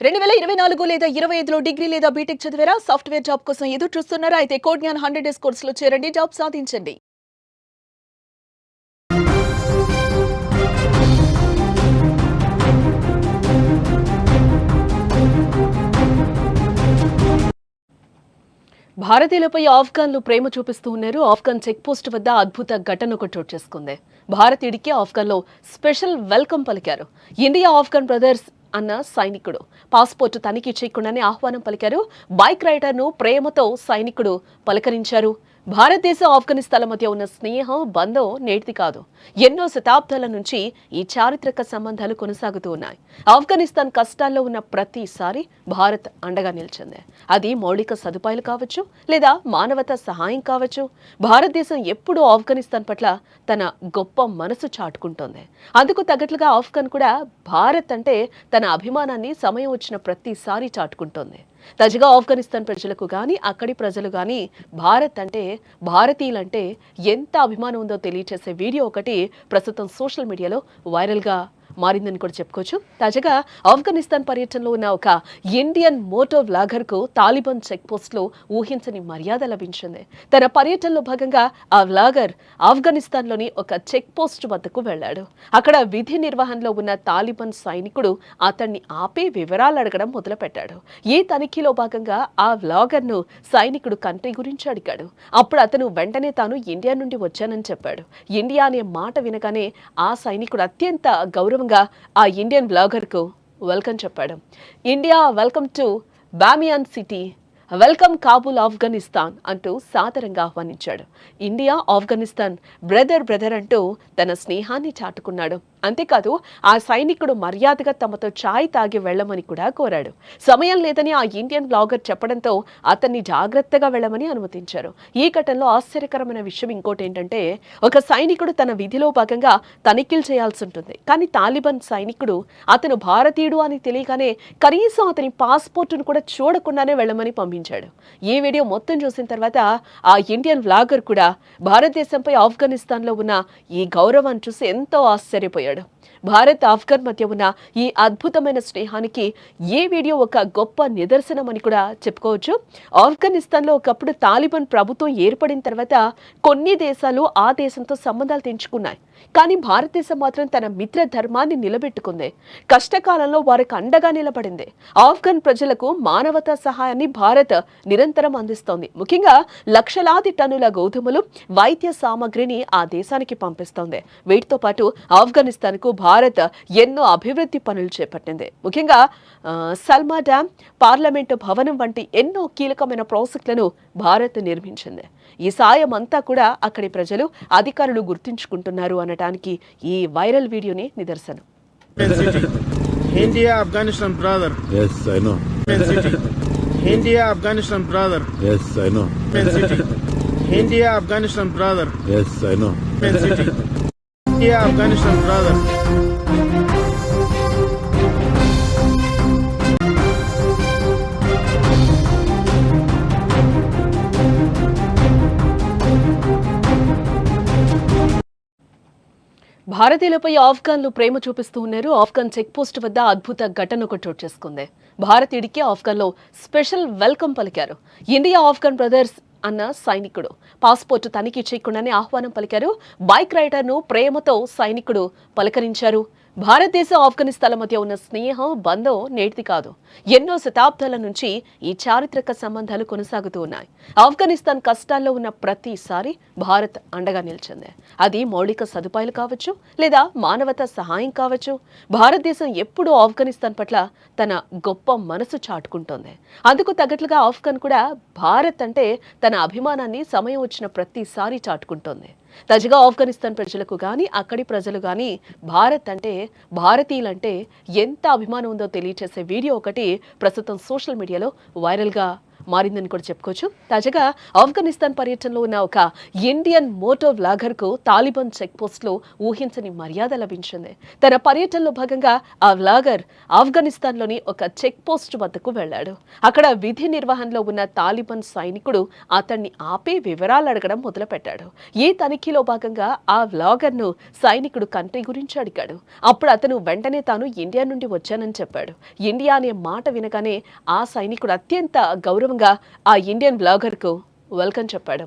2024 లేదా 25లో డిగ్రీ లేదా బీటెక్ చదివారా? సాఫ్ట్‌వేర్ జాబ్ కోసం ఎదురు చూస్తున్నారా? అయితే కోడ్ జ్ఞాన్ 100 డేస్ కోర్సులో చేరండి. జాబ్ సాధించండి. భారతీయులపై ఆఫ్ఘన్లు ప్రేమ చూపిస్తూ ఉన్నారు. ఆఫ్ఘన్ చెక్ పోస్ట్ వద్ద అద్భుత ఘటన ఒకటి చోటు చేసుకుంది. భారతీయుడికి ఆఫ్ఘన్లో స్పెషల్ వెల్కమ్ పలికారు. ఇండియా ఆఫ్ఘన్ బ్రదర్స్ అన్న సైనికుడు పాస్పోర్ట్ తనిఖీ చేయకుండానే ఆహ్వానం పలికారు. బైక్ రైడర్ను ప్రేమతో సైనికుడు పలకరించారు. భారతదేశం ఆఫ్ఘనిస్తాన్ల మధ్య ఉన్న స్నేహం బంధం నేటిది కాదు. ఎన్నో శతాబ్దాల నుంచి ఈ చారిత్రక సంబంధాలు కొనసాగుతూ ఉన్నాయి. ఆఫ్ఘనిస్తాన్ కష్టాల్లో ఉన్న ప్రతిసారి భారత్ అండగా నిలిచింది. అది మౌలిక సదుపాయాలు కావచ్చు, లేదా మానవతా సహాయం కావచ్చు. భారతదేశం ఎప్పుడూ ఆఫ్ఘనిస్తాన్ పట్ల తన గొప్ప మనసు చాటుకుంటోంది. అందుకు తగ్గట్లుగా ఆఫ్ఘన్ కూడా భారత్ అంటే తన అభిమానాన్ని సమయం వచ్చిన ప్రతిసారి చాటుకుంటోంది. తాజాగా ఆఫ్ఘనిస్తాన్ ప్రజలకు గాని, అక్కడి ప్రజలు గాని భారత్ అంటే, భారతీయులంటే ఎంత అభిమానం ఉందో తెలియచేసే వీడియో ఒకటి ప్రస్తుతం సోషల్ మీడియాలో వైరల్గా మారిందని కూడా చెప్పుకోవచ్చు. తాజాగా ఆఫ్ఘనిస్తాన్ పర్యటనలో ఉన్న ఒక ఇండియన్ మోటో వ్లాగర్ కు తాలిబాన్ చెక్ పోస్ట్ లో ఊహించని మర్యాద లభించింది. తన పర్యటనలో భాగంగా ఆ వ్లాగర్ ఆఫ్ఘనిస్తాన్ లోని ఒక చెక్ పోస్ట్ వద్దకు వెళ్లాడు. అక్కడ విధి నిర్వహణలో ఉన్న తాలిబాన్ సైనికుడు అతన్ని ఆపి వివరాలు అడగడం మొదలుపెట్టాడు. ఈ తనిఖీలో భాగంగా ఆ వ్లాగర్ ను సైనికుడు కంట్రీ గురించి అడిగాడు. అప్పుడు అతను వెంటనే తాను ఇండియా నుండి వచ్చానని చెప్పాడు. ఇండియా అనే మాట వినగానే ఆ సైనికుడు అత్యంత గౌరవంగా ఆ ఇండియన్ బ్లాగర్ కు వెల్కమ్ చెప్పాడు. India welcome to Bamiyan city, welcome Kabul Afghanistan అంటూ సాదరంగా ఆహ్వానించాడు. ఇండియా ఆఫ్ఘనిస్తాన్ బ్రదర్ అంటూ తన స్నేహాన్ని చాటుకున్నాడు. అంతేకాదు ఆ సైనికుడు మర్యాదగా తమతో ఛాయ్ తాగి వెళ్లమని కూడా కోరాడు. సమయం లేదని ఆ ఇండియన్ బ్లాగర్ చెప్పడంతో అతన్ని జాగ్రత్తగా వెళ్లమని అనుమతించారు. ఈ ఘటనలో ఆశ్చర్యకరమైన విషయం ఇంకోటి ఏంటంటే, ఒక సైనికుడు తన విధిలో భాగంగా తనిఖీలు చేయాల్సి ఉంటుంది. కానీ తాలిబాన్ సైనికుడు అతను భారతీయుడు అని తెలియగానే కనీసం అతని పాస్పోర్టును కూడా చూడకుండానే వెళ్లమని పంపించాడు. ఈ వీడియో మొత్తం చూసిన తర్వాత ఆ ఇండియన్ బ్లాగర్ కూడా భారతదేశంపై ఆఫ్ఘనిస్తాన్లో ఉన్న ఈ గౌరవాన్ని చూసి ఎంతో ఆశ్చర్యపోయాడు. భారత్ ఆఫ్ఘన్ మధ్య ఉన్న ఈ అద్భుతమైన స్నేహానికి ఈ వీడియో ఒక గొప్ప నిదర్శనం అని కూడా చెప్పుకోవచ్చు. ఆఫ్ఘనిస్తాన్లో ఒకప్పుడు తాలిబాన్ ప్రభుత్వం ఏర్పడిన తర్వాత కొన్ని దేశాలు ఆ దేశంతో సంబంధాలు తెంచుకున్నాయి. కానీ భారతదేశం మాత్రం తన మిత్ర ధర్మాన్ని నిలబెట్టుకుంది. కష్టకాలంలో వారికి అండగా నిలబడింది. ఆఫ్ఘన్ ప్రజలకు మానవతా సహాయాన్ని భారత్ నిరంతరం అందిస్తోంది. ముఖ్యంగా లక్షలాది టన్నుల గోధుమలు, వైద్య సామగ్రిని ఆ దేశానికి పంపిస్తోంది. వీటితో పాటు ఆఫ్ఘనిస్తాన్ కు భారత్ ఎన్నో అభివృద్ధి పనులు చేపట్టింది. ముఖ్యంగా సల్మా డ్యామ్, పార్లమెంటు భవనం వంటి ఎన్నో కీలకమైన ప్రాజెక్టులను భారత్ నిర్మించింది. ఈ సాయం అంతా కూడా అక్కడి ప్రజలు, అధికారులు గుర్తుంచుకుంటున్నారు అనటానికి ఈ వైరల్ వీడియోనే నిదర్శనం. India, Afghanistan, brother. Yes, I know. India, Afghanistan, brother. Yes, I know. India, Afghanistan, brother. Yes, I know. India, Afghanistan, brother. భారతీయులపై ఆఫ్ఘన్లు ప్రేమ చూపిస్తూ ఉన్నారు. ఆఫ్ఘన్ చెక్ పోస్ట్ వద్ద అద్భుత ఘటన ఒకటి చోటు చేసుకుంది. భారతీయుడికి ఆఫ్ఘన్లో స్పెషల్ వెల్కమ్ పలికారు. ఇండియా ఆఫ్ఘన్ బ్రదర్స్ అన్న సైనికుడు పాస్పోర్ట్ తనిఖీ చేయకుండానే ఆహ్వానం పలికారు. బైక్ రైడర్ను ప్రేమతో సైనికుడు పలకరించారు. భారతదేశం ఆఫ్ఘనిస్తాన్ల మధ్య ఉన్న స్నేహం బంధం నేటిది కాదు. ఎన్నో శతాబ్దాల నుంచి ఈ చారిత్రక సంబంధాలు కొనసాగుతూ ఉన్నాయి. ఆఫ్ఘనిస్తాన్ కష్టాల్లో ఉన్న ప్రతిసారి భారత్ అండగా నిలిచింది. అది మౌలిక సదుపాయాలు కావచ్చు, లేదా మానవతా సహాయం కావచ్చు. భారతదేశం ఎప్పుడూ ఆఫ్ఘనిస్తాన్ పట్ల తన గొప్ప మనసు చాటుకుంటోంది. అందుకు తగ్గట్లుగా ఆఫ్ఘన్ కూడా భారత్ అంటే తన అభిమానాన్ని సమయం వచ్చిన ప్రతిసారి చాటుకుంటోంది. తాజాగా ఆఫ్ఘనిస్తాన్ ప్రజలకు గాని, అక్కడి ప్రజలు గాని భారత్ అంటే, భారతీయులంటే ఎంత అభిమానం ఉందో తెలియచేసే వీడియో ఒకటి ప్రస్తుతం సోషల్ మీడియాలో వైరల్గా మారిందని కూడా చెప్పుకోవచ్చు. తాజాగా ఆఫ్ఘనిస్తాన్ పర్యటనలో ఉన్న ఒక ఇండియన్ మోటో వ్లాగర్ కు తాలిబాన్ చెక్ పోస్ట్ లో ఊహించని మర్యాద లభించింది. తన పర్యటనలో భాగంగా ఆ వ్లాగర్ ఆఫ్ఘనిస్తాన్ లోని ఒక చెక్ పోస్ట్ వద్దకు వెళ్లాడు. అక్కడ విధి నిర్వహణలో ఉన్న తాలిబాన్ సైనికుడు అతన్ని ఆపి వివరాలు అడగడం మొదలుపెట్టాడు. ఈ తనిఖీలో భాగంగా ఆ వ్లాగర్ ను సైనికుడు కంట్రీ గురించి అడిగాడు. అప్పుడు అతను వెంటనే తాను ఇండియా నుండి వచ్చానని చెప్పాడు. ఇండియా అనే మాట వినగానే ఆ సైనికుడు అత్యంత గౌరవంగా ఆ ఇండియన్ బ్లాగర్ కు వెల్కమ్ చెప్పాడు.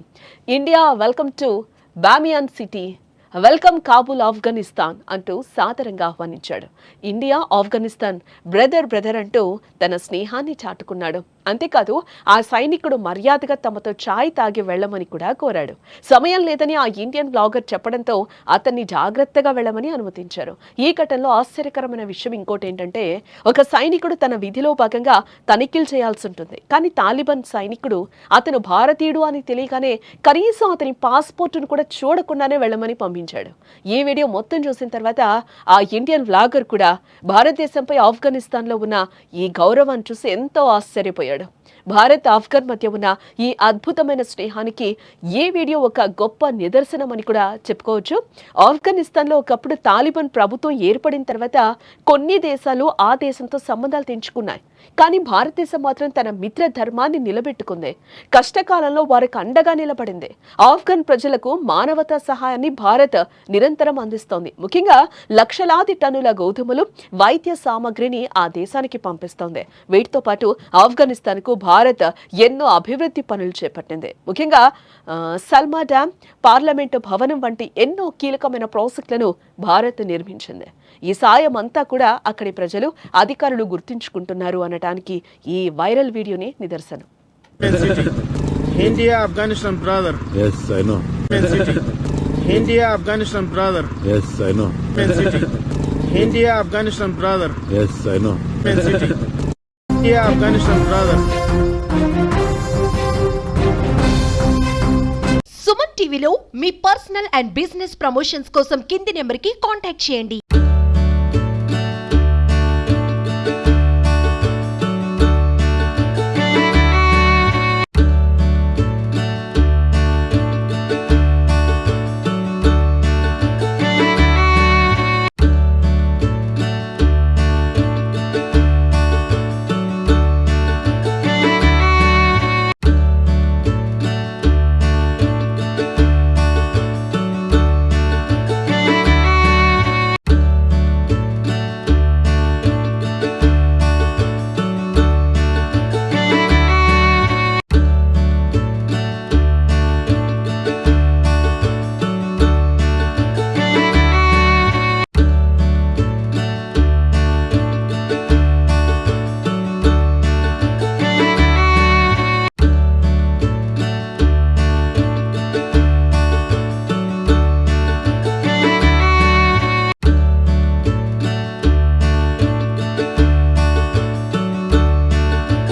India, welcome to Bamiyan city, welcome Kabul Afghanistan అంటూ సాదరంగా ఆహ్వానించాడు. ఇండియా, ఆఫ్ఘనిస్తాన్ బ్రదర్ అంటూ తన స్నేహాన్ని చాటుకున్నాడు. అంతేకాదు ఆ సైనికుడు మర్యాదగా తమతో ఛాయ్ తాగి వెళ్లమని కూడా కోరాడు. సమయం లేదని ఆ ఇండియన్ బ్లాగర్ చెప్పడంతో అతన్ని జాగ్రత్తగా వెళ్లమని అనుమతించారు. ఈ ఘటనలో ఆశ్చర్యకరమైన విషయం ఇంకోటి ఏంటంటే, ఒక సైనికుడు తన విధిలో భాగంగా తనిఖీలు చేయాల్సి ఉంటుంది. కానీ తాలిబాన్ సైనికుడు అతను భారతీయుడు అని తెలియగానే కనీసం అతని పాస్పోర్టును కూడా చూడకుండానే వెళ్లమని పంపించాడు. ఈ వీడియో మొత్తం చూసిన తర్వాత ఆ ఇండియన్ వ్లాగర్ కూడా భారతదేశంపై ఆఫ్ఘనిస్తాన్లో ఉన్న ఈ గౌరవాన్ని చూసి ఎంతో ఆశ్చర్యపోయాడు. భారత్, ఆఫ్ఘన్ మధ్య ఉన్న ఈ అద్భుతమైన స్నేహానికి ఈ వీడియో ఒక గొప్ప నిదర్శనం అని కూడా చెప్పుకోవచ్చు. ఆఫ్ఘనిస్తాన్లో ఒకప్పుడు తాలిబాన్ ప్రభుత్వం ఏర్పడిన తర్వాత కొన్ని దేశాలు ఆ దేశంతో సంబంధాలు తెంచుకున్నాయి. కానీ భారతదేశం మాత్రం తన మిత్ర ధర్మాన్ని నిలబెట్టుకుంది. కష్టకాలంలో వారికి అండగా నిలబడింది. ఆఫ్ఘన్ ప్రజలకు మానవతా సహాయాన్ని భారత్ నిరంతరం అందిస్తోంది. ముఖ్యంగా లక్షలాది టన్నుల గోధుమలు, వైద్య సామగ్రిని ఆ దేశానికి పంపిస్తోంది. వీటితో పాటు ఆఫ్ఘనిస్తాన్ కు భారత్ ఎన్నో అభివృద్ధి పనులు చేపట్టింది. ముఖ్యంగా సల్మా డ్యామ్, పార్లమెంటు భవనం వంటి ఎన్నో కీలకమైన ప్రాజెక్టులను భారత్ నిర్మించింది. ఈ సాయం అంతా కూడా అక్కడి ప్రజలు, అధికారులు గుర్తుంచుకుంటున్నారు అనటానికి ఈ వైరల్ వీడియోనే నిదర్శనం. India, Afghanistan, brother. Yes, I know. India, Afghanistan, brother. Yes, I know. India, Afghanistan, brother. Yes, I know. India, Afghanistan, brother. Suman టీవీలో మీ పర్సనల్ అండ్ బిజినెస్ ప్రమోషన్స్ కోసం కింది నెంబర్కి కాంటాక్ట్ చేయండి.